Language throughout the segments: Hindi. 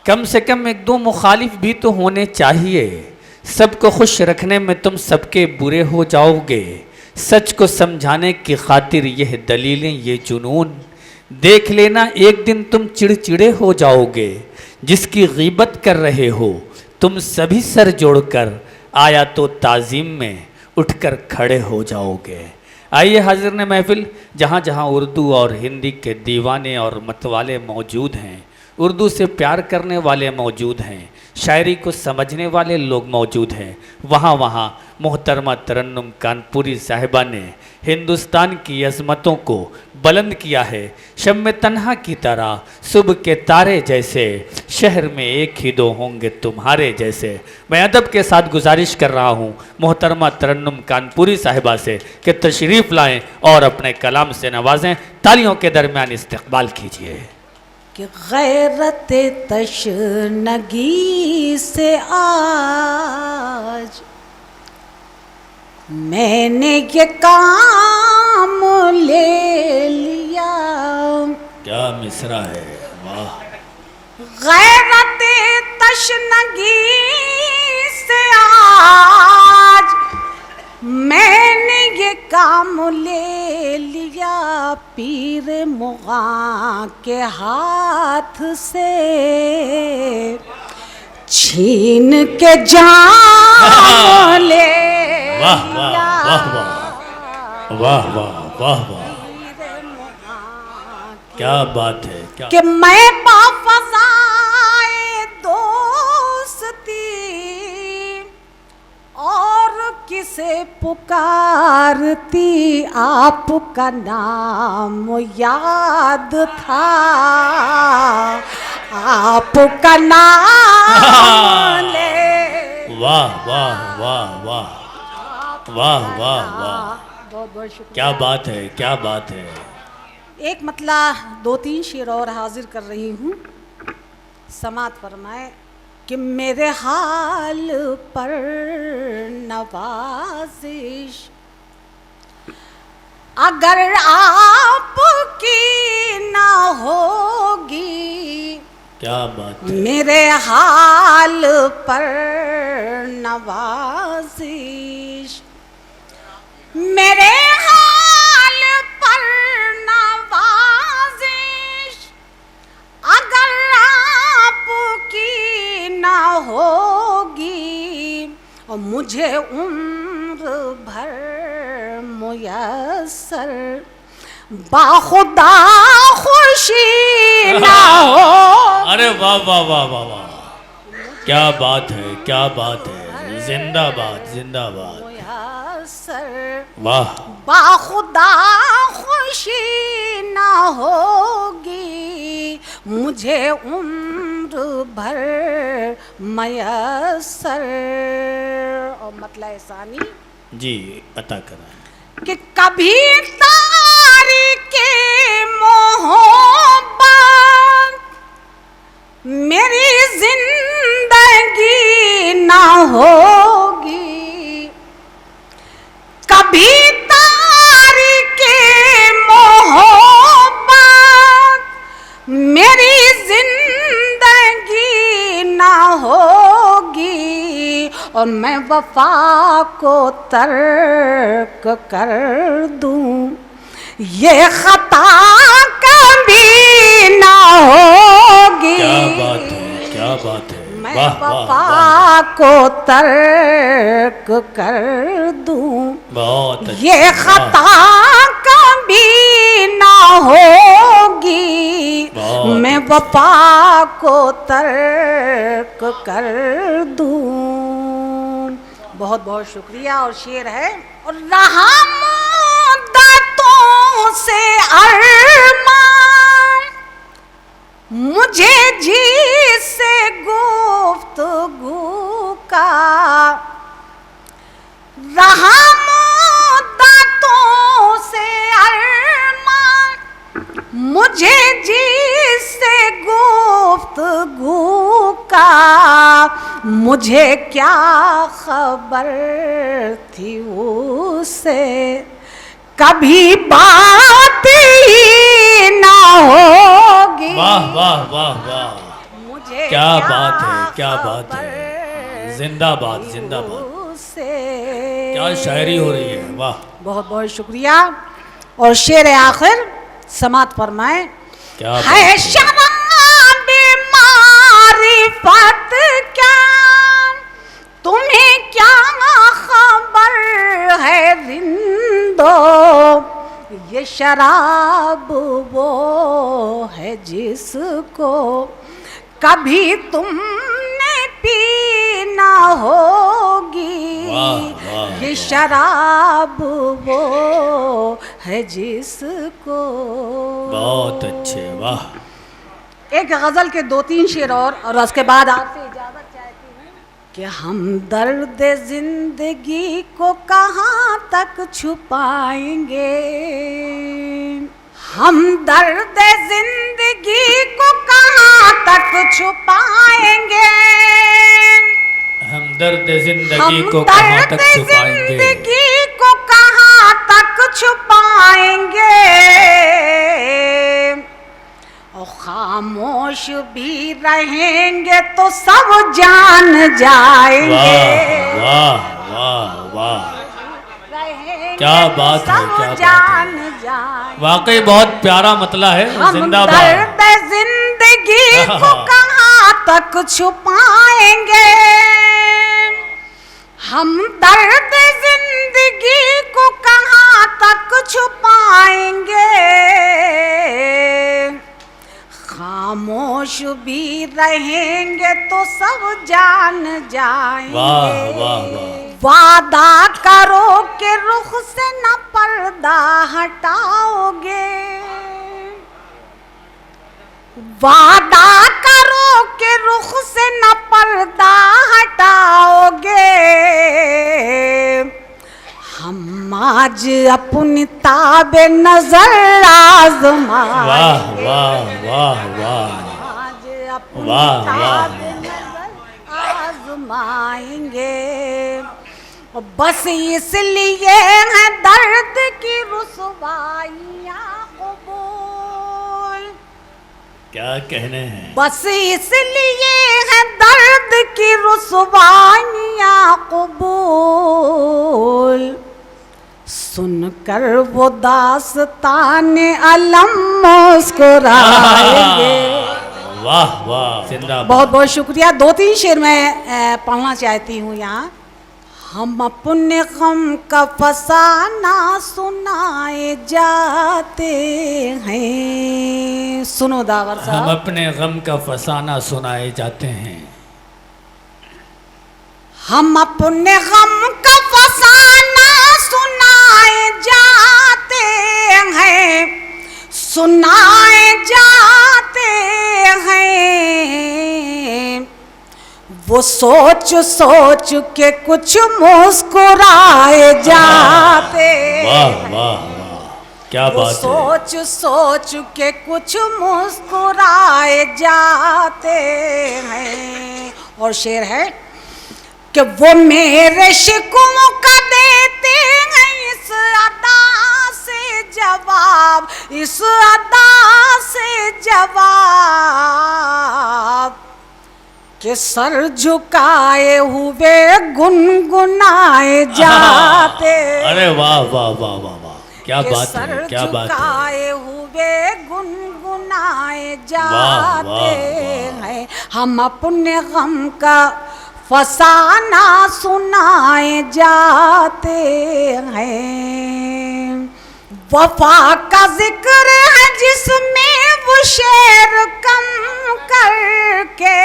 कम से कम एक दो मुखालिफ भी तो होने चाहिए। सबको खुश रखने में तुम सबके बुरे हो जाओगे। सच को समझाने की खातिर यह दलीलें ये जुनून, देख लेना एक दिन तुम चिड़चिड़े हो जाओगे। जिसकी गीबत कर रहे हो तुम सभी सर जोड़कर, आया तो ताज़ीम में उठकर खड़े हो जाओगे। आइए हाजिर ने महफिल, जहाँ जहाँ उर्दू और हिंदी के दीवाने और मतवाले मौजूद हैं, उर्दू से प्यार करने वाले मौजूद हैं, शायरी को समझने वाले लोग मौजूद हैं, वहाँ वहाँ मोहतरमा तरन्नुम कानपुरी साहिबा ने हिंदुस्तान की अज़मतों को बुलंद किया है। शम्मे तन्हा की तरह सुबह के तारे जैसे, शहर में एक ही दो होंगे तुम्हारे जैसे। मैं अदब के साथ गुजारिश कर रहा हूँ मोहतरमा तरन्नुम कानपुरी साहिबा से कि तशरीफ़ लाएं और अपने कलाम से नवाजें। तालियों के दरमियान इस्तकबाल कीजिए। कि गैरत तशनगी से आज मैंने ये काम ले लिया। क्या मिसरा है, वाह। गैरत तशनगी से आज मैंने ये काम ले लिया। पीर मुग़ा के हाथ से छीन के जान ले वाह वाह वाह वाह वाह वाह वाह वाह, क्या बात है, क्या कि मैं बाफ़ज़ाए दोस्ती और किसे पुकारती, आपका नाम याद था, आपका नाम ले। वाह वाह वाह वाह वाह वाह वाह, बहुत बहुत शुक्रिया। क्या बात है, क्या बात है। एक मतला दो तीन शेर और हाजिर कर रही हूँ, समात फरमाए कि मेरे हाल पर नवाजिश अगर आपकी ना होगी, क्या बात है। मेरे हाल पर नवाजिश, मेरे हाल पर नवाजिश अगर आपकी ना होगी, और मुझे उम्र भर मुयस्सर बाखुदा खुशी ना हो। अरे वाह वाह वाह वाह वाह, क्या बात है, क्या बात है। जिंदाबाद जिंदाबाद, मुयस्सर वाह। बाखुदा खुशी ना होगी, मुझे उम्र भर मयस्सर। और मतलब एहसानी जी अता करा कि कभी तारीके मोहब्बत मेरी जिंदगी ना होगी, कभी तारीके मोहब्बत मेरी जिंदगी ना होगी, और मैं वफा को तर्क कर दूं, ये खता कभी ना होगी। क्या बात है, क्या बात है। मैं वाह वाह वफा वाह, को तर्क कर दूं, बहुत अच्छा, ये खता कभी ना होगी, बहुत मैं अच्छा। वफा को तर्क कर दूं। बहुत बहुत शुक्रिया। और शेर है, और रहा मुद्दतों से अरमान, मुझे जी से गुफ्तगू का, रहा मुद्दतों से अरमान, मुझे जी से गुफ्तगू का, मुझे क्या खबर थी उससे, कभी बात ही ना होगी। वाह वाह वाह वाह, मुझे क्या बात है, क्या बात है, जिंदाबाद जिंदाबाद, क्या शायरी हो रही है, वाह। बहुत बहुत शुक्रिया। और शेर आखिर समात फरमाए। क्या है शराब मारिफत क्या, तुम्हें क्या खबर है रिंदो, ये शराब वो है जिसको कभी तुमने पी ना होगी, ये शराब वो है जिसको। बहुत अच्छे, वाह। एक गजल के 2-3 शेर और उसके बाद आपसे इजाजत चाहती हूँ कि हम दर्द जिंदगी को कहाँ तक छुपाएंगे, हम दर्द जिंदगी को कहाँ तक छुपाएंगे, हम दर्द जिंदगी हम को कहाँ तक दर्द छुपाएंगे, जिंदगी को कहाँ तक छुपाएंगे, और खामोश भी रहेंगे तो सब जान जाएंगे। वाह वाह वाह, क्या बात है, क्या जान जाएंगे। वाकई बहुत प्यारा मतला है, जिंदाबाद। हम दर्द जिंदगी को कहाँ तक छुपाएंगे, हम दर्द जिंदगी को कहाँ तक छुपाएंगे, खामोश भी रहेंगे तो सब जान जाएंगे। वाह वाह वाह। वादा करो कि रुख से न पर्दा हटाओगे, वादा करो कि रुख से न पर्दा हटाओगे, हम आज अपनी ताबे नजर आजमाएंगे। वाह वाह वाह वाह, आज अपनी वाह, ताबे नजर आजमाएंगे। बस इसलिए है दर्द की रुसवाइयाँ कबूल, क्या कहने हैं, बस इसलिए है दर्द की रुसवाइयाँ कबूल, सुनकर वो दास्ताने अलम मुस्कुराएंगे। वाह वाह, जिंदाबाद। बहुत बहुत शुक्रिया। 2-3 शेर मैं पढ़ना चाहती हूँ यहाँ। हम अपने गम का फसाना सुनाए जाते हैं, सुनो दावर साहब। हम अपने गम का फसाना सुनाए जाते हैं, हम अपने गम का फसाना सुनाए जाते हैं, सुनाए जाते हैं, वो सोच सोच के कुछ मुस्कुराए जाते। वाह वाह वाह, क्या वो बात है। सोच सोच के कुछ मुस्कुराए जाते हैं। और शेर है कि वो मेरे शिकवों का देते हैं इस अदा से जवाब, इस अदा से जवाब, कि सर झुकाए हुए गुनगुनाए जाते। अरे वाह वाह वाह वाह वाह, क्या बात है, क्या बात है। झुकाए हुए गुनगुनाए जाते हैं। हम अपने गम का फसाना सुनाए जाते हैं। वफा का जिक्र है जिसमें वो शेर कम करके,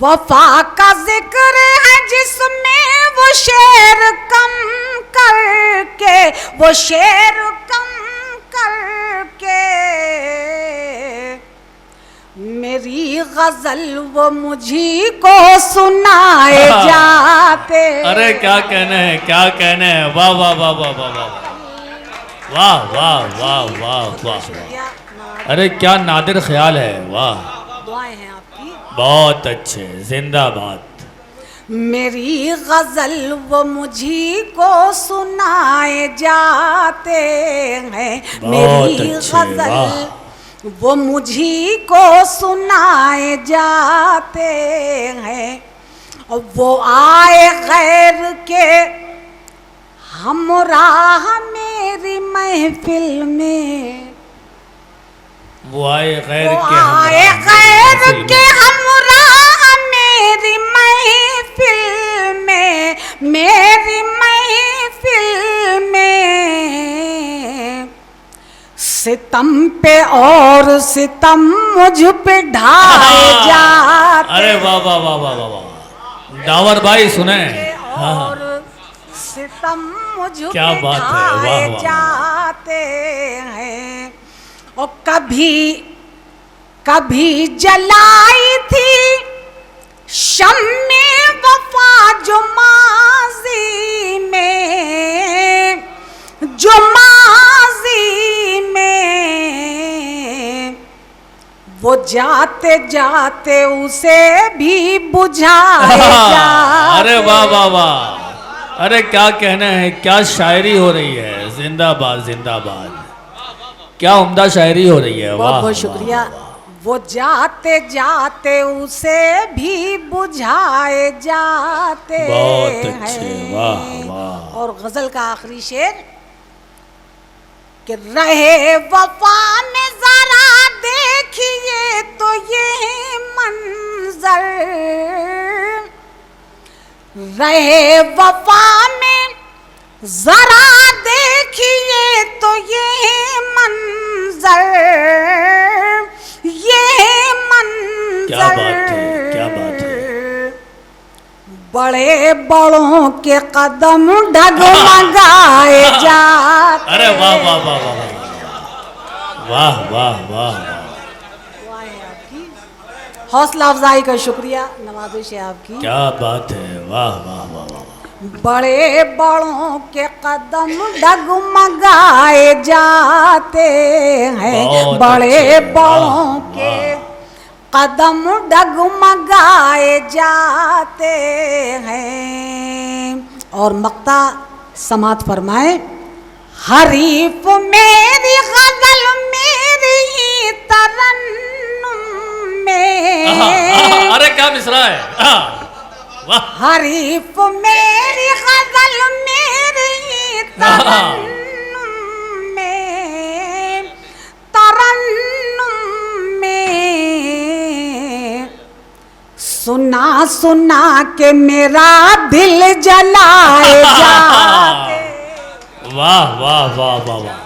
वफा का जिक्र है जिसमें वो शेर कम करके, वो शेर कम करके, मेरी गजल वो मुझी को सुनाए जाते। अरे क्या कहने हैं, क्या कहने हैं, वाह वाह वाह वाह वाह वाह वाह वाह वाह वाह वाह। अरे क्या नादिर ख्याल है, वाह। दुआएं हैं आपकी। बहुत अच्छे, जिंदाबाद। मेरी गजल वो मुझी को सुनाए जाते हैं, मेरी गजल वो मुझी को सुनाए जाते हैं, और वो आए गैर के हमराह मेरी महफिल में, वो आए गैर वो के आए गैर के हमराह मेरी महफिल में, मेरी महफिल में। सितम पे और सितम मुझ पे ढाए जाते। अरे वाह वाह वाह वाह वाह वाह, डावर भाई सुने। और सितम मुझ क्या पे बात है, वाह, ढाए वाह। जाते हैं। और कभी कभी जलाई थी शम्मे वफा जो माजी में, जो माजी में, वो जाते जाते उसे भी बुझाए जाते। अरे वाह वाह वाह, अरे क्या कहना है, क्या शायरी हो रही है। जिंदाबाद जिंदाबाद, क्या उम्दा शायरी हो रही है। बहुत वाह बहुत शुक्रिया। वो जाते जाते उसे भी बुझाए जाते बहुत अच्छे, हैं। वाह वाह। और गजल का आखिरी शेर कि रहे वफा में जरा देखिए तो ये मंजर, रहे वफा में जरा देखिए तो ये मंजर, ये मंजर। क्या बात है, क्या बात है। बड़े बड़ों के कदम डगमगाए जाते। अरे वाह वाह वाह वाह वाह वाह वाह। हौसला अफजाई का शुक्रिया, नवाजिश है आपकी। क्या बात है, वाह वाह वाह वाह। बड़े बड़ों के कदम डगमगाए जाते हैं, बहुत बड़े अच्छे, बड़ों वाह, के वाह। कदम डगमगाए जाते हैं। और मक्ता समात फरमाए, हरीफ मेरी गजल मेरी तरन्नुम में। अरे क्या मिसरा है, वाह। हरीफ मेरी गजल मेरी तरन्नुम में, तरन्नुम में। सुना सुना के मेरा दिल जलाए जाते। वाह वाह वाह वाह वाह।